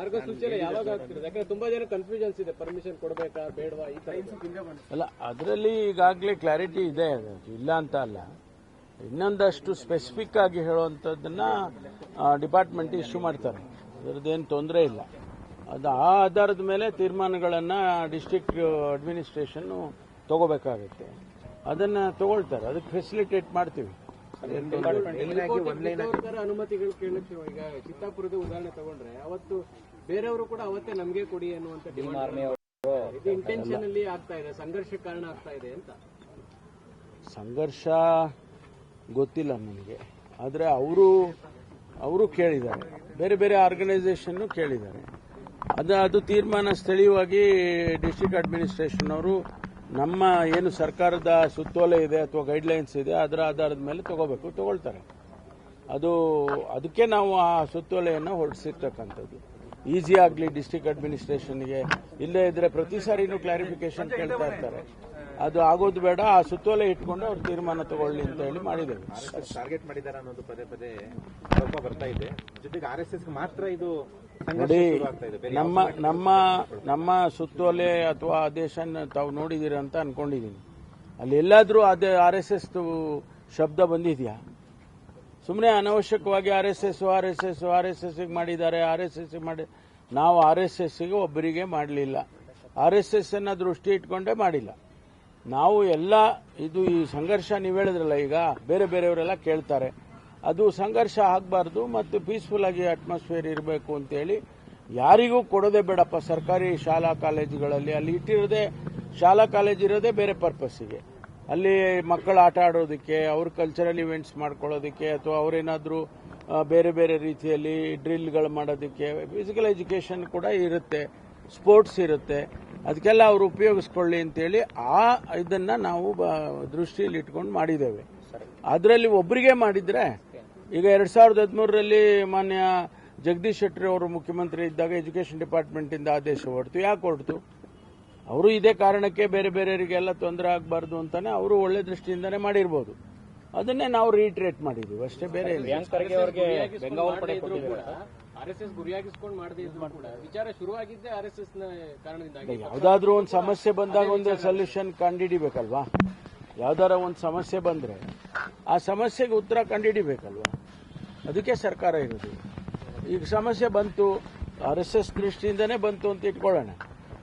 ಮಾರ್ಗಸೂಚಿ ಯಾವಾಗ ಆಗ್ತಿದೆ? ಯಾಕಂದ್ರೆ ತುಂಬಾ ಜನ ಕನ್ಫ್ಯೂಷನ್ಸ್ ಇದೆ, ಪರ್ಮಿಷನ್ ಕೊಡಬೇಕಾ ಬೇಡವಾ ಈ ತರ. ಅಲ್ಲ, ಅದರಲ್ಲಿ ಈಗಾಗಲೇ ಕ್ಲಾರಿಟಿ ಇದೆ, ಇಲ್ಲ ಅಂತ ಅಲ್ಲ. ಇನ್ನೊಂದಷ್ಟು ಸ್ಪೆಸಿಫಿಕ್ ಆಗಿ ಹೇಳುವಂಥದ್ದನ್ನ ಡಿಪಾರ್ಟ್ಮೆಂಟ್ ಇಶ್ಯೂ ಮಾಡ್ತಾರೆ, ಅದರದ್ದೇನು ತೊಂದರೆ ಇಲ್ಲ. ಅದು ಆ ಆಧಾರದ ಮೇಲೆ ತೀರ್ಮಾನಗಳನ್ನು ಡಿಸ್ಟ್ರಿಕ್ಟ್ ಅಡ್ಮಿನಿಸ್ಟ್ರೇಷನ್ ತಗೋಬೇಕಾಗುತ್ತೆ, ಅದನ್ನ ತಗೊಳ್ತಾರೆ, ಅದಕ್ಕೆ ಫೆಸಿಲಿಟೇಟ್ ಮಾಡ್ತೀವಿ. ಅನುಮತಿಗಳು ಕೇಳಕ್ಕೆ ಈಗ ಚಿತ್ತಾಪುರದ ಉದಾಹರಣೆ ತಗೊಂಡ್ರೆ ಅವತ್ತು ಬೇರೆಯವರು ಕೂಡ ಅವತ್ತೇ ನಮಗೆ ಕೊಡಿ ಅನ್ನುವಂತ ಇದು ಇಂಟೆನ್ಷನಲಿ ಆಗ್ತಾ ಇದೆ, ಸಂಘರ್ಷ ಕಾರಣ ಆಗ್ತಾ ಇದೆ ಅಂತ. ಸಂಘರ್ಷ ಗೊತ್ತಿಲ್ಲ ನನಗೆ, ಆದರೆ ಅವರು ಕೇಳಿದ್ದಾರೆ, ಬೇರೆ ಬೇರೆ ಆರ್ಗನೈಸೇಷನ್ ಕೇಳಿದ್ದಾರೆ. ಅದು ತೀರ್ಮಾನ ಸ್ಥಳೀಯವಾಗಿ ಡಿಸ್ಟ್ರಿಕ್ಟ್ ಅಡ್ಮಿನಿಸ್ಟ್ರೇಷನ್ ಅವರು ನಮ್ಮ ಏನು ಸರ್ಕಾರದ ಸುತ್ತೋಲೆ ಇದೆ ಅಥವಾ ಗೈಡ್ಲೈನ್ಸ್ ಇದೆ ಅದರ ಆಧಾರದ ಮೇಲೆ ತಗೊಳ್ತಾರೆ. ಅದಕ್ಕೆ ನಾವು ಆ ಸುತ್ತೋಲೆಯನ್ನು ಹೊರಡಿಸಿರ್ತಕ್ಕಂಥದ್ದು ಈಸಿ ಆಗಲಿ ಡಿಸ್ಟ್ರಿಕ್ಟ್ ಅಡ್ಮಿನಿಸ್ಟ್ರೇಷನ್ಗೆ. ಇಲ್ಲೇ ಇದ್ರೆ ಪ್ರತಿ ಸಾರಿನೂ ಕ್ಲಾರಿಫಿಕೇಶನ್ ಕೇಳ್ತಾ ಇರ್ತಾರೆ, ಅದು ಆಗೋದು ಬೇಡ, ಆ ಸುತ್ತೋಲೆ ಇಟ್ಕೊಂಡು ಅವ್ರು ತೀರ್ಮಾನ ತಗೊಳ್ಳಿ ಅಂತ ಹೇಳಿ ಮಾಡಿದ್ದೇವೆ. ಟಾರ್ಗೆಟ್ ಮಾಡಿದ್ದಾರೆ ಅನ್ನೋದು ಪದೇ ಪದೇ ಬರ್ತಾ ಇದೆ. ಜೊತೆಗೆ RSS ಮಾತ್ರ ಇದು ನೋಡಿ, ನಮ್ಮ ಸುತ್ತೋಲೆ ಅಥವಾ ಆದೇಶ ತಾವು ನೋಡಿದೀರ ಅಂತ ಅನ್ಕೊಂಡಿದ್ದೀನಿ. ಅಲ್ಲಿ ಎಲ್ಲಾದ್ರೂ ಅದೇ RSS ಶಬ್ದ ಬಂದಿದ್ಯಾ? ಸುಮ್ಮನೆ ಅನವಶ್ಯಕವಾಗಿ RSS ಮಾಡಿದ್ದಾರೆ, RSS ಮಾಡಿ. ನಾವು RSSಗೆ ಒಬ್ಬರಿಗೆ ಮಾಡಲಿಲ್ಲ, RSS ಅನ್ನ ದೃಷ್ಟಿ ಇಟ್ಕೊಂಡೇ ಮಾಡಿಲ್ಲ. ನಾವು ಎಲ್ಲ ಇದು ಈ ಸಂಘರ್ಷ ನೀವು ಹೇಳಿದ್ರಲ್ಲ, ಈಗ ಬೇರೆ ಬೇರೆಯವರೆಲ್ಲ ಕೇಳ್ತಾರೆ, ಅದು ಸಂಘರ್ಷ ಆಗಬಾರ್ದು ಮತ್ತು ಪೀಸ್ಫುಲ್ ಆಗಿ ಅಟ್ಮಾಸ್ಫಿಯರ್ ಇರಬೇಕು ಅಂತೇಳಿ ಯಾರಿಗೂ ಕೊಡೋದೇ ಬೇಡಪ್ಪ. ಸರ್ಕಾರಿ ಶಾಲಾ ಕಾಲೇಜುಗಳಲ್ಲಿ ಅಲ್ಲಿ ಇಟ್ಟಿರೋದೇ, ಶಾಲಾ ಕಾಲೇಜ್ ಇರೋದೇ ಬೇರೆ ಪರ್ಪಸ್ಸಿಗೆ, ಅಲ್ಲಿ ಮಕ್ಕಳು ಆಟ ಆಡೋದಕ್ಕೆ, ಅವ್ರ ಕಲ್ಚರಲ್ ಇವೆಂಟ್ಸ್ ಮಾಡ್ಕೊಳ್ಳೋದಕ್ಕೆ, ಅಥವಾ ಅವರೇನಾದರೂ ಬೇರೆ ಬೇರೆ ರೀತಿಯಲ್ಲಿ ಡ್ರಿಲ್ಗಳು ಮಾಡೋದಕ್ಕೆ, ಫಿಸಿಕಲ್ ಎಜುಕೇಷನ್ ಕೂಡ ಇರುತ್ತೆ, ಸ್ಪೋರ್ಟ್ಸ್ ಇರುತ್ತೆ, ಅದಕ್ಕೆಲ್ಲ ಅವರು ಉಪಯೋಗಿಸ್ಕೊಳ್ಳಿ ಅಂತೇಳಿ ಇದನ್ನ ನಾವು ದೃಷ್ಟಿಯಲ್ಲಿ ಇಟ್ಕೊಂಡು ಮಾಡಿದ್ದೇವೆ. ಅದರಲ್ಲಿ ಒಬ್ಬರಿಗೆ ಮಾಡಿದ್ರೆ, ಈಗ 2013ರಲ್ಲಿ ಮಾನ್ಯ ಜಗದೀಶ್ ಶೆಟ್ಟರ್ ಅವರು ಮುಖ್ಯಮಂತ್ರಿ ಇದ್ದಾಗ ಎಜುಕೇಷನ್ ಡಿಪಾರ್ಟ್ಮೆಂಟ್ ಇಂದ ಆದೇಶ ಹೊರತು. ಯಾಕೆ ಹೊರತು? ಅವರು ಇದೇ ಕಾರಣಕ್ಕೆ ಬೇರೆ ಬೇರೆಯವರಿಗೆಲ್ಲ ತೊಂದರೆ ಆಗಬಾರ್ದು ಅಂತಾನೆ ಅವರು ಒಳ್ಳೆ ದೃಷ್ಟಿಯಿಂದಾನೇ ಮಾಡಿರ್ಬೋದು. ಅದನ್ನೇ ನಾವು ರೀಟ್ರೇಟ್ ಮಾಡಿದೀವಿ ಅಷ್ಟೇ, ಬೇರೆ RSS ಗುರಿಯಾಗಿಸ್ಕೊಂಡು ಮಾಡದೇ ಇದ್ರು ಕೂಡ ವಿಚಾರ ಶುರುವಾಗಿದ್ದೇ RSS ನ ಕಾರಣದಿಂದ. ಯಾವ್ದಾದ್ರು ಒಂದು ಸಮಸ್ಯೆ ಬಂದಾಗ ಒಂದು ಸೊಲ್ಯೂಷನ್ ಕಂಡುಹಿಡಿಬೇಕಲ್ವಾ? ಯಾವ್ದಾರ ಒಂದು ಸಮಸ್ಯೆ ಬಂದ್ರೆ ಆ ಸಮಸ್ಯೆಗೆ ಉತ್ತರ ಕಂಡುಹಿಡಿಬೇಕಲ್ವಾ? ಅದಕ್ಕೆ ಸರ್ಕಾರ ಇರೋದು. ಈಗ ಸಮಸ್ಯೆ ಬಂತು, RSS ದೃಷ್ಟಿಯಿಂದನೇ ಬಂತು ಅಂತ ಇಟ್ಕೊಳ್ಳೋಣ.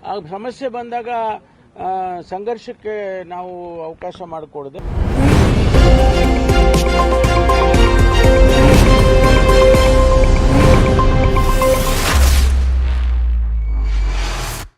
ಆ ಸಮಸ್ಯೆ ಬಂದಾಗ ಸಂಘರ್ಷಕ್ಕೆ ನಾವು ಅವಕಾಶ ಮಾಡಿಕೊಡದೆ